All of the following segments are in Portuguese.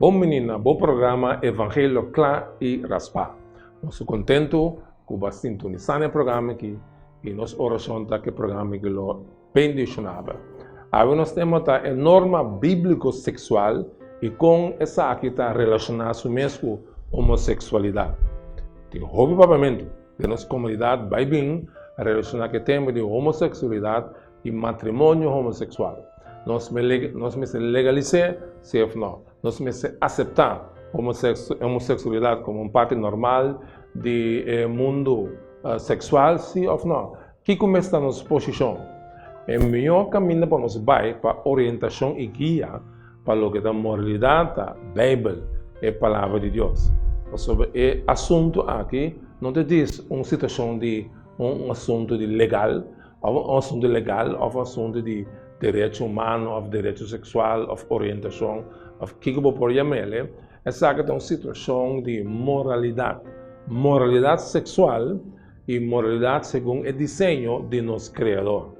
bom menina, bom programa Evangelho Clá e Raspa. Nós contento com a sintonizar no programa aqui e nossa oração tá que o programa que lo bendicionava. Agora nós temos a norma bíblico sexual e com essa aqui está relacionado mesmo com homossexualidade. Tem hobby pagamento de nossa comunidade vai bem relacionar que temos de homossexualidade e matrimônio homossexual. Nós me legalizar, se não. Nós me aceitar homossexualidade como parte normal do mundo sexual, sim ou não. Que começa a nossa posição? É o melhor caminho para nós vai para orientação e guia para o que é a moralidade da Bíblia e a palavra de Deus. Sobre o assunto aqui, não te diz uma situação de assunto de legal, ou um assunto legal, ou um assunto de direito humano, ou direito sexual, ou orientação, ou que eu por chamar, essa é uma situação de moralidade. Moralidade sexual e moralidade segundo o desenho de nosso Criador.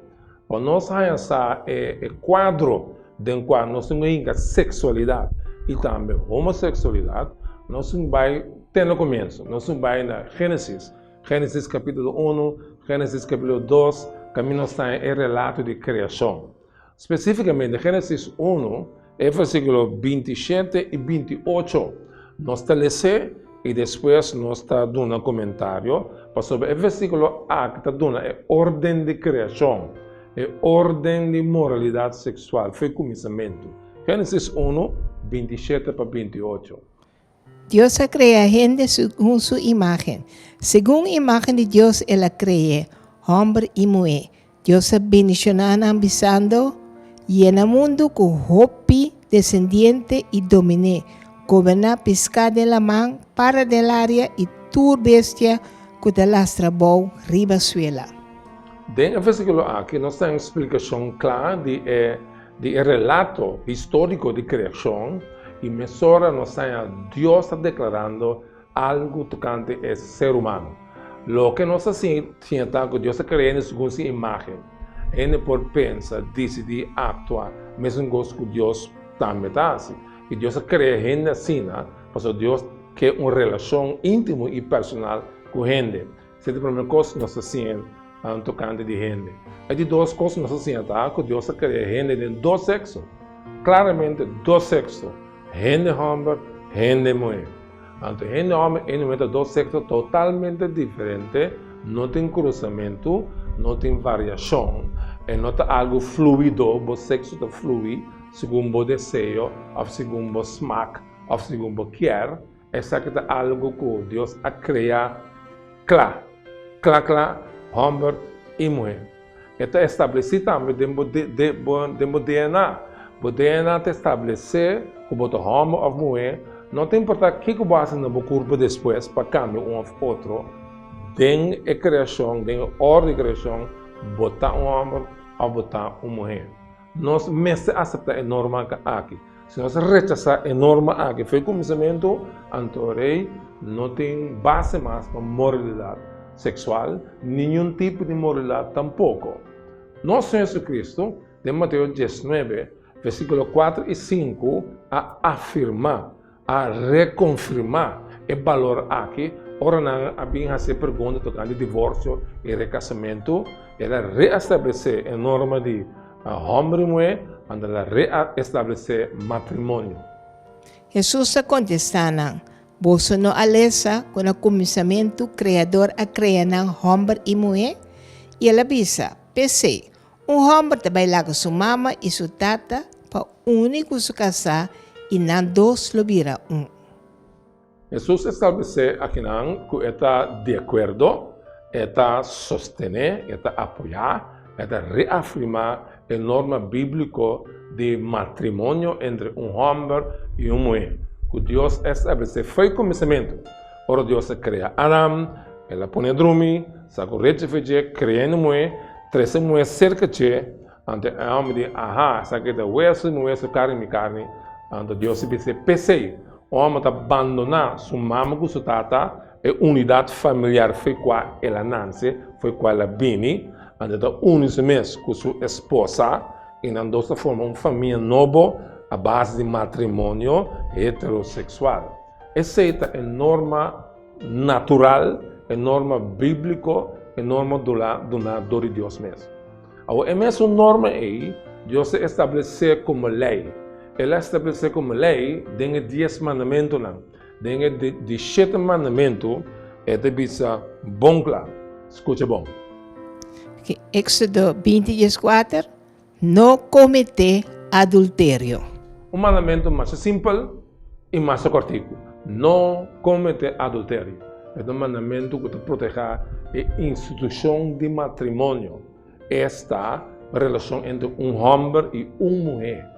Quando nós temos o quadro do qual nós temos sexualidade e também homossexualidade, nós vamos ter no começo, nós vamos na Gênesis capítulo 1, Gênesis capítulo 2, que nós temos o relato de criação. Especificamente, Gênesis 1, versículo 27 e 28, nós estamos e depois nós está dando um comentário sobre o versículo A, que está dando a ordem de criação, a ordem de moralidade sexual, foi o começamento. Gênesis 1, 27 para 28. Dios crea gente según su imagen. Según imagen de Dios, Él crea hombre y mujer. Dios bendicionan ambizando y en el mundo con hopi, descendiente y dominé. Gobernar pescar de la man para del área y tur bestia que de las trabó riba suela. Dentro do versículo aqui, nós temos uma explicação clara de relato histórico de criação e mesora nós temos Deus está declarando algo tocante ao ser humano. Lo que nós assim sienta que Deus está criando segundo sua imagem. Ele por pensar, decidir, actuar, mesmo coisa que Deus também está assim. E Deus cria gente assim, porque Deus quer uma relação íntima e personal com gente. Essa é a primeira coisa que nós fazemos tocante de gente. E de duas coisas que nós fazemos, que Deus cria gente de dois sexos. Claramente, dois sexos. Gente homem, gente mulher. Então, gente homem e mulher, dois sexos totalmente diferentes. Não tem cruzamento, não tem variação. E não tem algo fluido, o sexo está fluido. Segundo o desejo, ou segundo o smack, ou segundo o quer, essa é algo que Deus a criado, claro, homem e mulher. Está estabelecido também dentro do DNA. O DNA está estabelecido que o homem ou mulher, não tem importância o que você faz no corpo depois para cambiar um ou outro. Dentro da criação, dentro da ordem de criação, botar homem ou botar mulher. Nós mesmo aceitamos a norma aqui. Se nós rechazamos a norma aqui, foi o começamento, então não tem base mais para moralidade sexual, nenhum tipo de moralidade tampouco. Nosso Senhor Jesus Cristo, de Mateus 19, versículo 4 e 5, a afirmar, a reconfirmar o valor aqui, ora não havia essa pergunta tocante divórcio e recasamento, ela reestabelecer a norma de homem e mulher, quando ela reestabelecer matrimônio. Jesus contestando, você não alesa com o começamento criador a criar homem e mulher? E ela avisa, pensei, homem também lá com sua mama e sua tata, para único se casar e não dois lo vira Jesus estabeleceu aqui que está de acordo, está sostener, está apoiar, está reafirmar a norma bíblica de matrimônio entre homem e mulher. Que Deus estabeleceu foi o começamento. Ora Deus cria Adão, ela põe a dormir, saco reche feche, cria uma mulher, três mulheres cerca de, ante a homem diz, essa aqui é hueso, carne, ante Deus disse, pensei, o homem está abandonando sua mama com sua tata, a unidade familiar foi qual ela nasce, foi qual ela vem, ante está unido mesmo com sua esposa, e não dessa forma uma família nova, a base de matrimônio heterossexual. Essa é a norma natural, a norma bíblica, a norma do de Deus mesmo. Agora, essa norma aí, Deus estabeleceu como lei. Ele estabeleceu como lei, tem 10 mandamentos, tem 17 mandamentos, é de bisa bom claro. Escuta bom. Éxodo 20:4, não cometer adultério. Mandamento mais simples e mais cortico. Não cometer adultério. É mandamento que protege a instituição de matrimônio. Esta relação entre homem e mulher.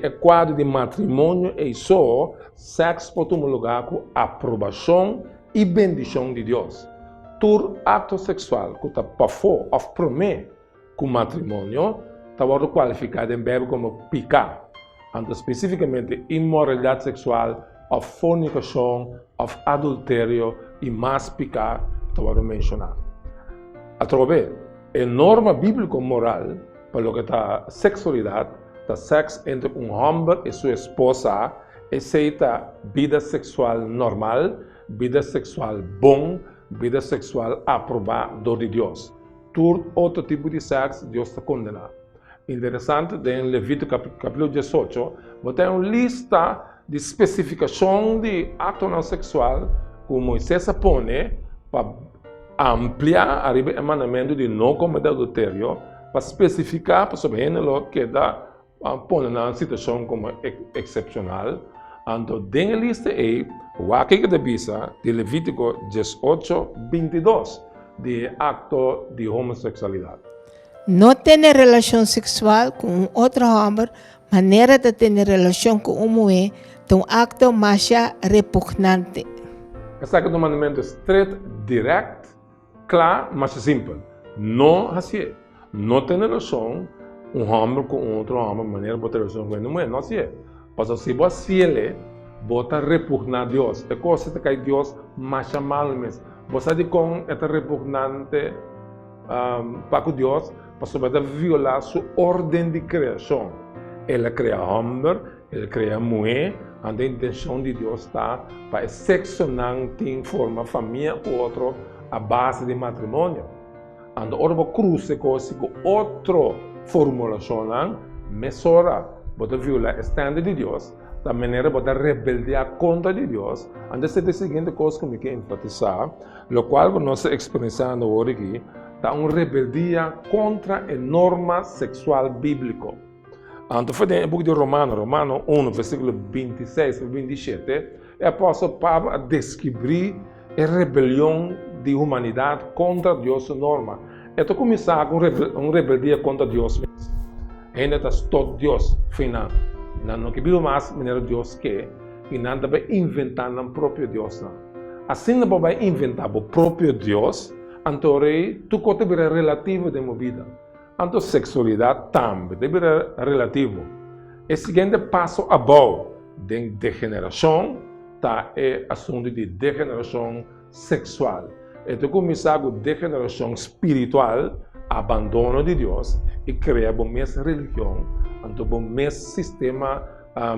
É quadro de matrimônio e só sexo pode tomar lugar com aprovação e bendição de Deus. Todo ato sexual que está para fora ou prometer com matrimônio está qualificado em verbo como picar. Então, especificamente, imoralidade sexual, ou fornicação, ou adultério e mais picar, está mencionado. Através da norma bíblico-moral, para o que está sexualidade, está sexo entre homem e sua esposa, aceita vida sexual normal, vida sexual bom, vida sexual aprovada de Deus. Todo outro tipo de sexo, Deus está condenado. Interessante, em Levítico capítulo 18, tem uma lista de especificação de ato não sexual que Moisés põe para ampliar o mandamento de não cometer adultério, para especificar para sobre ele que dá põe na situação como excepcional. Então, tem a lista aí, o aqui que bisa de Levítico 18:22 de acto de homossexualidade. Não ter relação sexual com outro homem, maneira de ter relação com uma mulher, é um acto mais repugnante. Esse é um mandamento estreito, direto, claro, mas simples. Não assim. Não ter relação homem com outro homem, maneira de ter relação com uma mulher. Não assim. Mas se você bota repugnar Deus, é coisa que Deus mais mal mesmo. Você diz com é repugnante para com Deus, para violar sua ordem de criação. Ele cria homem, ele cria mulher, a intenção de Deus está para seccionar em forma família com outro a base de matrimônio. Então, ora cruza com outra formulação, mesura, pode violar o estándar de Deus, da maneira pode rebeldear contra de Deus. Antes é a seguinte coisa que eu quero enfatizar, o qual nós estamos experienciando hoje aqui, está uma rebeldia contra a norma sexual bíblica. Então, foi em book de Romano 1, versículo 26 e 27, o apóstolo Pablo descreve a rebelião de humanidade contra Deus e norma. Então, começar com uma rebeldia contra Deus mesmo. Ainda está todo Deus, final. Não que vive mais maneira Deus quer, e não vai inventar o próprio Deus. Não. Assim, não vai inventar o próprio Deus, então, tu pode ser relativo de uma vida. Então, sexualidade também deve ser relativo. O seguinte passo abaixo de degeneração está o assunto de degeneração sexual. Então, começar com degeneração espiritual, abandono de Deus, e criar uma mesma religião, então, um mesmo sistema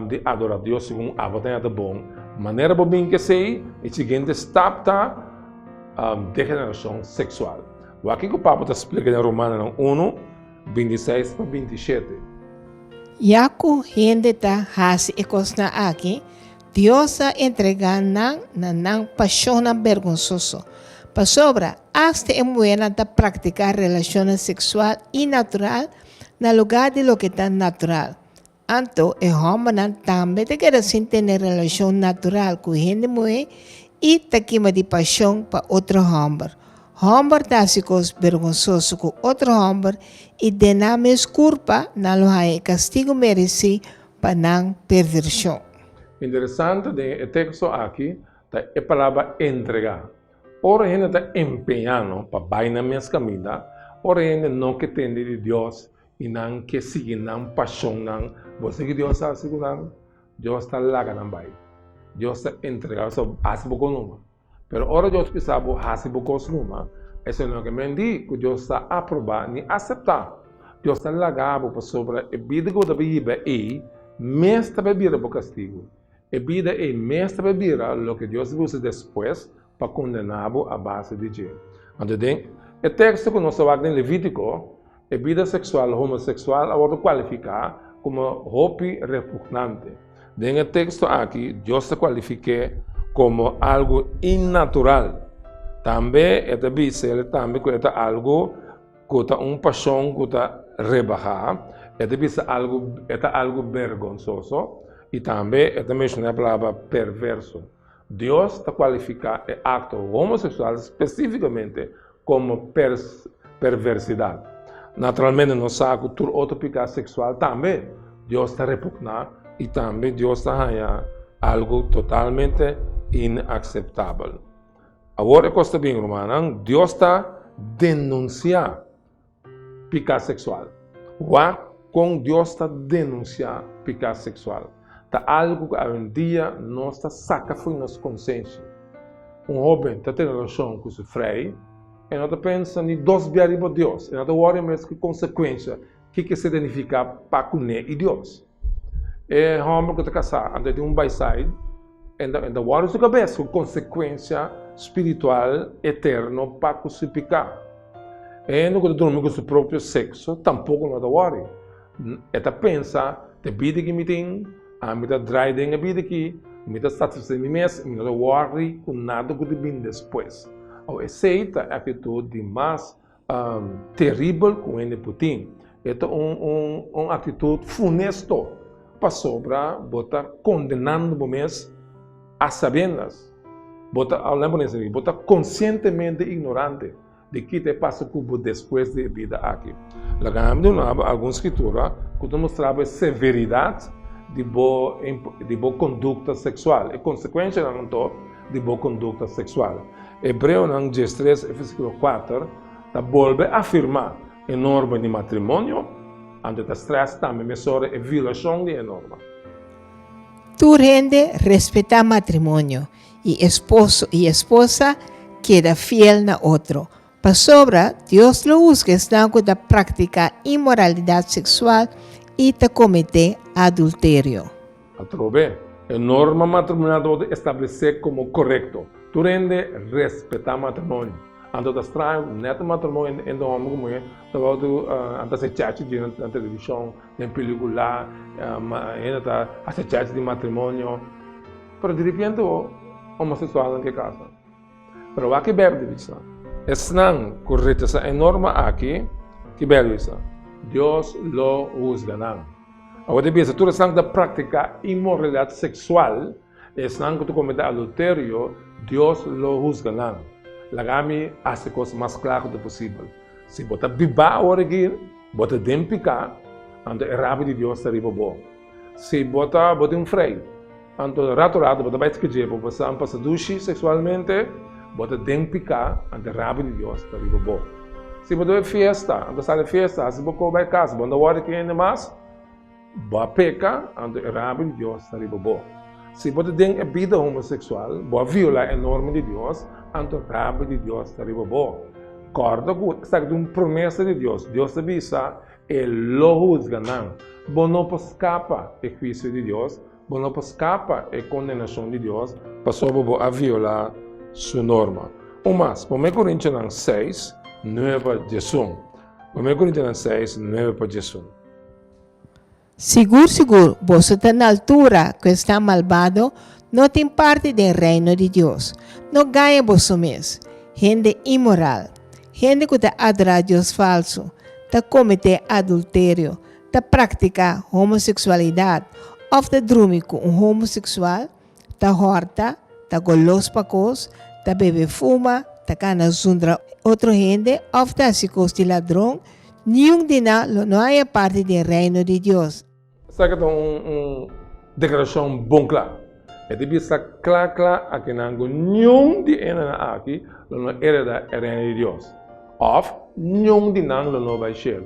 de adorar Deus segundo a vontade bom. Maneira bem que sei, o seguinte está degeneração sexual. O aqui que o Papa está explicando em Romanos 1, 26 a 27. Já que a gente está fazendo coisas aqui, Deus está entregando na paixão vergonzosa. Para sobra, hasta é buena de praticar relações sexuais e natural no lugar de lo que está natural. Então, o homem também quer ter relação natural com gente mulher e tem de paixão para outro homem. Homem está se vergonzoso com outro homem e de na mesma culpa não há castigo merecido para não perversão. Interessante, o texto aqui é a palavra entregar. Ora, a gente está empenhando para vai na minha caminhada, ora, a gente não que tem de Deus e não que siga não paixão não. Você que Deus está segurando, Deus está lá na vai. Deus está entregando, só hace pouco numa. Pero ora Deus pensava hace pouco numa. Isso não é que me diz que Deus está aprovando nem aceitar. Deus está lagado para sobre a vida que eu vivo aí, mesta bebida por castigo. E vida é mesta bebida lo que Deus usa depois para condená-lo a base de jeito. Então, o texto que nós falamos em Levítico, a vida sexual homossexual agora qualifica como roupa repugnante. No texto aqui, Deus se qualifica como algo innatural. Também é dizer também que é algo que é uma paixão que é rebajada, é dizer algo vergonzoso e também é mencionar a palavra perverso. Deus está qualificando o acto homossexual especificamente como perversidade. Naturalmente, nós sabemos que outro pecado sexual também Deus está repugnando e também Deus está algo totalmente inaceitável. Agora, costa bem, romana, Deus está denunciando pecado sexual. Com Deus está denunciando pecado sexual. Está algo que hoje em dia nós está saca foi nossa consciência. Jovem está tendo relação com seu freio e nós pensa em dois biares para Deus. E nós olhamos mais que consequência que significa para com Deus. É homem que está casado, anda de by-side, e nós olhamos sua cabeça com consequência espiritual eterna para com seu pecado. E não quando dorme com seu próprio sexo, tampouco não worry. Eta pensa, te vida que me tem, a me drai den a vida aqui, me satisfazer me mesmo, me não worry com nada que vem depois. Ou aceita a atitude mais terrível com ele Putin. É uma atitude funesta para sobra, botar condenando o mês a sabendas. Botar conscientemente ignorante de que te passa cubo depois da vida aqui. Lá de alguma escritura que demonstrava severidade de boa conduta sexual e consequência de boa conduta sexual. Hebreu 13, versículo 4, está volve a afirmar a norma de matrimônio, onde está também mesura a violação de norma. Tu rende respetar matrimonio y esposo y esposa queda fiel na otro. Para sobra, Dios lo usa para practicar inmoralidad sexual y te comete adulterio. Atrove, a norma matrimonial deve estabelecer como correto. Tu rende respetar matrimonio. Ando das trai neto matrimônio em homem como é, tu anda se chat na televisão, em película, ainda a se chat de matrimônio. Pero de repente homossexual em que casa. Pero aqui bebe de isso. Esnan correto essa norma aqui que bebe isso. Deus lo juzga não. Agora deve tu estás da prática imoralidade sexual, esnan que tu comete adultério, Deus lo juzga não. Lagami hace coisas mais claras do possível. Se bota biba agora aqui, bota dempicar, então é rápido de Deus arriba bom. Se bota freio, então rato bota mais que jeito, você não passa duche sexualmente, bota dempicar, então é rápido de Deus arriba bom. Se bota festa, então sai festa, se bota vai casa, bota agora aqui ainda mais, boa peca, então é rápido de Deus arriba bom. Se você tem a vida homossexual, você viola a norma de Deus, então a rabia de Deus está arriba bom. Corda que está de uma promessa de Deus. Deus avisa, Ele lo juzga não. Você não pode escapar do juízo de Deus, você não pode escapar da condenação de Deus, para sobre você violar sua norma. Ou mais, 1 Coríntios 6, 9 a 10. 1 Coríntios 6, 9 a 10. Seguro, vos está na altura que está malvado, não tem parte do reino de Deus. Não ganha vos mesmo. Gente imoral, gente que adora a Deus falso, que comete adultério, que pratica homossexualidade, ou que dorme com homossexual, que horta, que golos pacos, que bebe fuma, que cana zundra outra gente, ou que se coste ladrão, nenhum de nós não é parte do reino de Deus. Essa é uma declaração bem clara. É de vista clara a que nenhum de nós aqui não hereda o reino de Deus. Ou nenhum de nós não vai ser.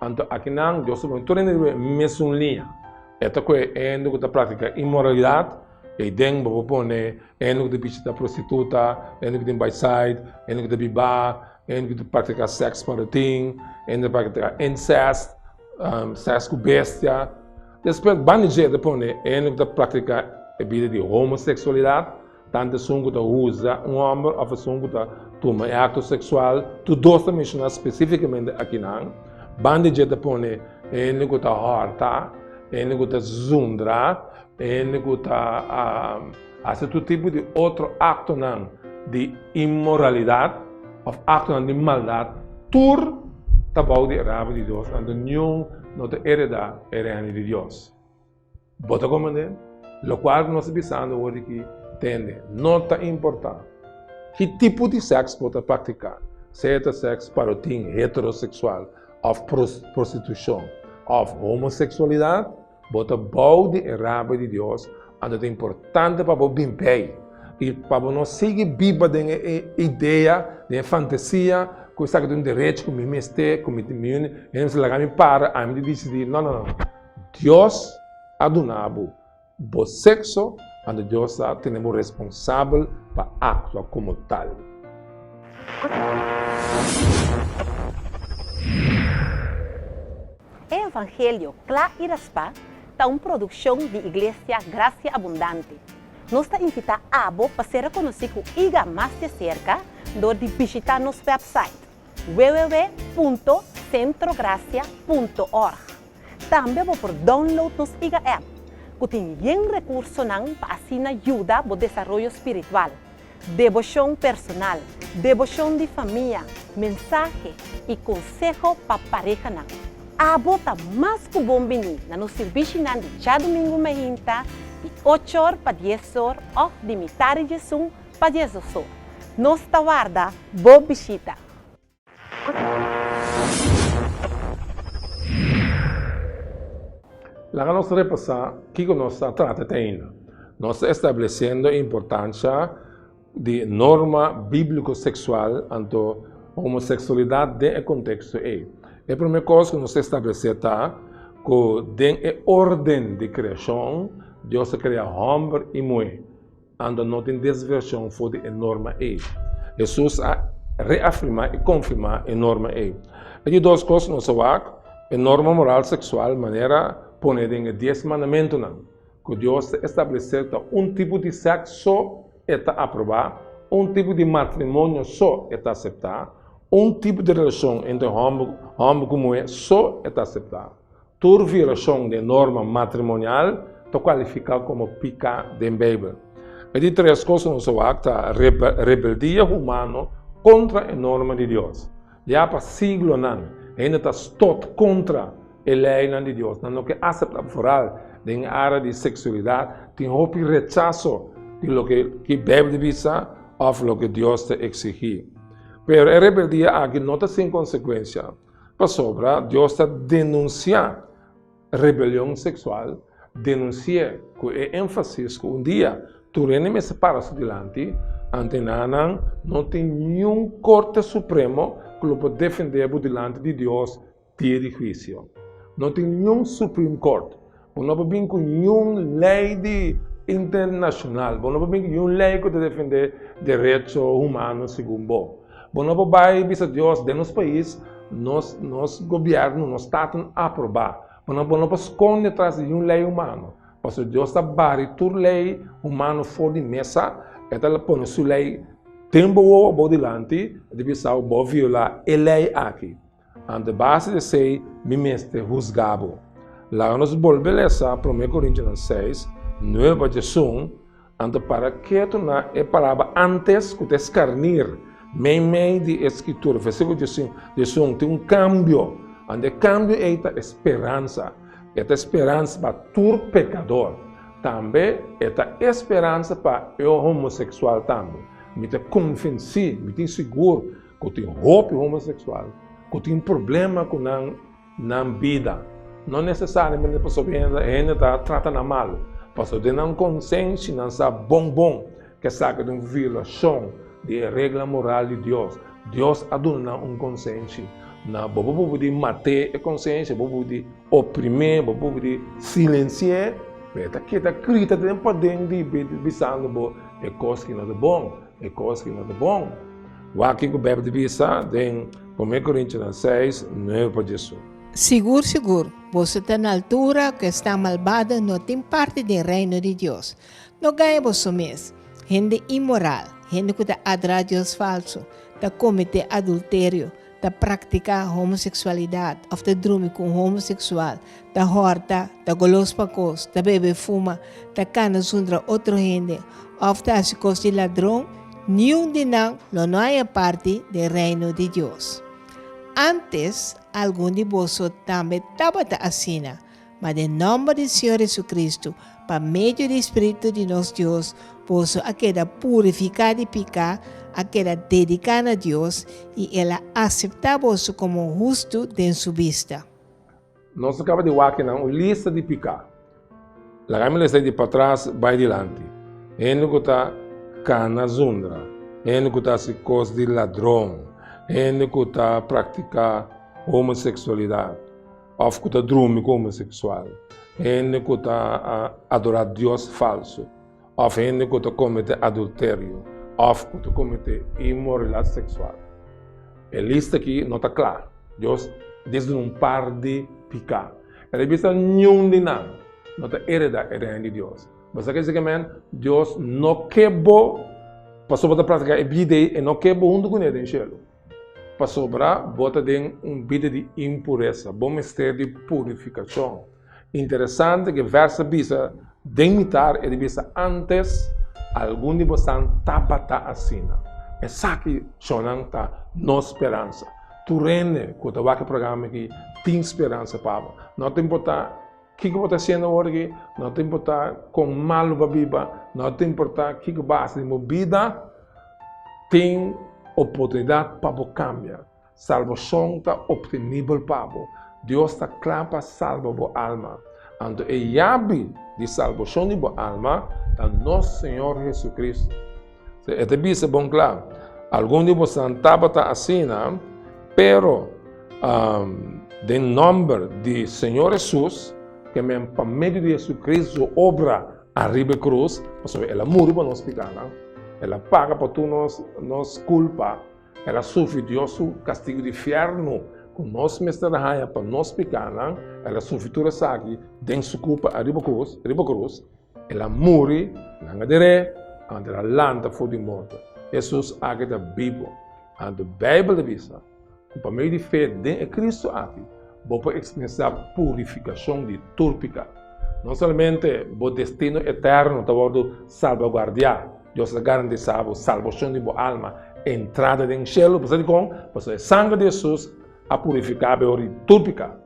Então, aqui não, Deus vai tornar a mesma linha. Esta coisa é a prática imoralidade, e dentro vou pôr é no que visita prostituta, é no que tem by-side, é no que tem bibá, é no que pratica sexo para ting, é no que pratica incest, sexo com bestia. Depois, bandijeira põe em que prática a vida de homossexualidade, tanto que usa homem, ou que toma ato sexual, tudo isso mencionado especificamente aqui não. Bandijeira põe em que horta, em que zundra, em que hace todo tipo de outro acto não, de imoralidade, ou acto de maldade, tur tabau de rabo de Deus, ando nenhum não te hereda reino de Deus. Bota como é? Lo qual nós pensando hoje que tem nota importante. Que tipo de sexo pode praticar? Seja sexo para o tim heterossexual, ou prostituição, ou homossexualidade, bota bau de rabo de Deus, ando é importante para o bem e para não seguir biba de ideia, de fantasia, que está com direito, com me este, com me timune, e não se larga me para, a me decidir, não. Deus adunabo, o sexo, onde Deus temos responsável para actuar como tal. O Evangelho Clá e Raspa está uma produção de Igreja Gracia Abundante. Nós está invitando a para ser conhecido iga mais de cerca, do de visitar nosso website www.centrogracia.org. Também por download nos iga app, que tem recursos para ajuda para o desenvolvimento espiritual, devoção personal, devoção de família, mensagem e conselho para pareja. A bota mais que bom venir na nosso serviço de cada domingo meia de 8 horas para 10 horas ou de metade de 1 para 10 horas. Nós te guarda, boa visita. Lá nós repassar que nós tratamos ainda. Nós estabelecendo a importância de norma bíblico-sexual ante homossexualidade dentro do contexto aí. A primeira coisa que nós estabelecemos é que dentro da ordem de criação, Deus cria homem e mulher. Ando não tem desversão fora da norma aí. Jesus a reafirmar e confirmar a norma aí. E duas coisas nós sabemos, a norma moral sexual, maneira poner em 10 mandamentos, que Deus estabeleceu tipo de sexo só está aprovado, tipo de matrimônio só está aceitar, tipo de relação entre homem e mulher só está aceitar. Toda violação de norma matrimonial está qualificada como pecado da Bíblia. E três coisas nós sabemos, a rebeldia humana contra a norma de Deus. Já para siglo ainda está todo contra a lei de Deus. Não que aceita foral em área de sexualidade, tem um rechazo de lo que a Bíblia diz ou lo que Deus te exige. Pero a rebeldia aqui não está sem consequência. Para sobra, Deus está denunciando rebelião sexual, denuncia com ênfase que dia tu me separas delante, ante não tem nenhum corte supremo que lo pode defender delante de Deus dia de juízo. Não tem nenhum Supreme Court. Não pode vir com nenhuma lei internacional. Não pode vir com nenhuma lei que defende direitos humanos segundo o não pode vir a Deus de nosso país, nos governo, nos estados aprovar. Não pode esconder atrás de uma lei humana. Porque Deus está barrando toda lei humana fora de mesa, ela põe sua lei tempo ou delante, deve violar a lei aqui. Ante base de ser, me mestre juzgado. Lá nós volvemos a 1 Coríntios 6, 9 a 11, ante para que tu na é palavra antes que te escarnir, meio de escritura, versículo 11, tem cambio, ante cambio é a esperança. Esta esperança para todo pecador. Também esta esperança para o homossexual também. Me te convenci, me te seguro que tem roupa homossexual, que tem problema com na vida. Não necessariamente a pessoa ainda está tratando mal. A pessoa tem uma consciência, não sabe bom, que sabe de uma violação da regra moral de Deus. Deus aduna uma consciência. Não pode matar a consciência, pode oprimir, pode silenciar. Mas que está escrito dentro de pensando é coisa que não é bom, é coisa que não é bom. O que a Bíblia diz em 1 Coríntios 6, 9 para 10. Seguro, você está na altura que está malvada, não tem parte do reino de Deus. Não ganha você mesmo. Gente imoral, gente que está atrás de Deus falso, está cometer adultério, está praticar homossexualidade, ou está dormir com homossexual, está horta, está golos pacos, está bebe fuma, está cana contra outra gente, ou está se costa de ladrão, nenhum de não é parte do reino de Deus. Antes, algum de vós também estava assim, mas em nome do Senhor Jesucristo, para meio do Espírito de nosso Deus, vós queda purificar e picar, queda dedicar a Deus e ela aceitar vós como justo de sua vista. Nós acabamos de ver aqui uma lista de picar. La gama lista de para trás, vai adiante. Ele que está cana zundra, ele que está se costa de ladrão, ele que está praticar homossexualidade, ou que está dormir com homossexual, ele que está adorar Deus falso, ou ele que está cometer adultério, ou que está cometer imoralidade sexual. A lista aqui não está clara. Deus diz um par de picar. Ele diz nenhum de nada. Não está heredar a reino de Deus. Mas quer dizer que Deus não quebrou para sobre praticar a vida e não quebrou junto com ele em céu. Para sobrar, bota de vida de impureza, bom mistério de purificação. Interessante que verso bisa de imitar ele bisa antes algum de vocês tabata assina. Essa que chonan tá no esperança. Tu rende com o que programa aqui tem esperança para. Não te importa o que você está fazendo hoje, não te importa com mal para viver, não te importa o que você vai fazer na vida, tem oportunidade para cambiar. Salvação está obtenível para você. Deus está claro para salvar a alma. Então, a chave de salvação de a alma está nosso Senhor Jesus Cristo. Este diz bom claro. Alguns de vocês estavam assim, pero de nome de Senhor Jesus, que me por meio de Jesus Cristo obra arriba a cruz, porque ela morreu para nós pecar, ela paga por tu nos culpa, ela sofreu o castigo do inferno, com nós mestre da raia para nós pecar, ela sofreu o sangue, tem sua culpa arriba a cruz, ela morreu, não adere, ela landa fora de morte. Jesus aqui é vivo, a Bíblia diz, por meio de fé em Cristo aqui, você experimentar purificação de turpica. Não somente o destino eterno está salvaguardado, Deus garante salvação de sua alma, entrada no céu, porque o sangue de Jesus a purificar a turpica.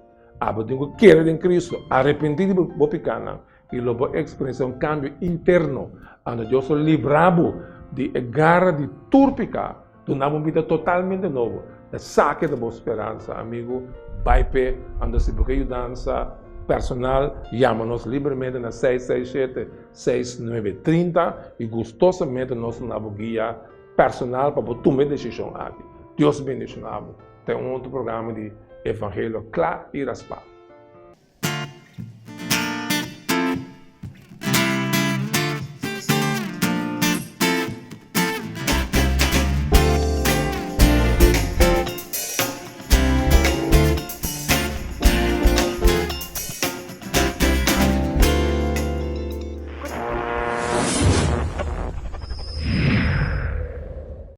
Você tem que querer em Cristo, arrepentir de seu pecado, e você experienciar um cambio interno, onde Deus o livrado de garra de turpica, de uma vida totalmente nova. Saque da boa esperança, amigo. Vai pé, anda se porque ajudança personal, chama-nos livremente na 667-6930 e gostosamente nosso guia personal para tomar decisão aqui. Deus bendicionado. Tem outro programa de Evangelho claro e raspado.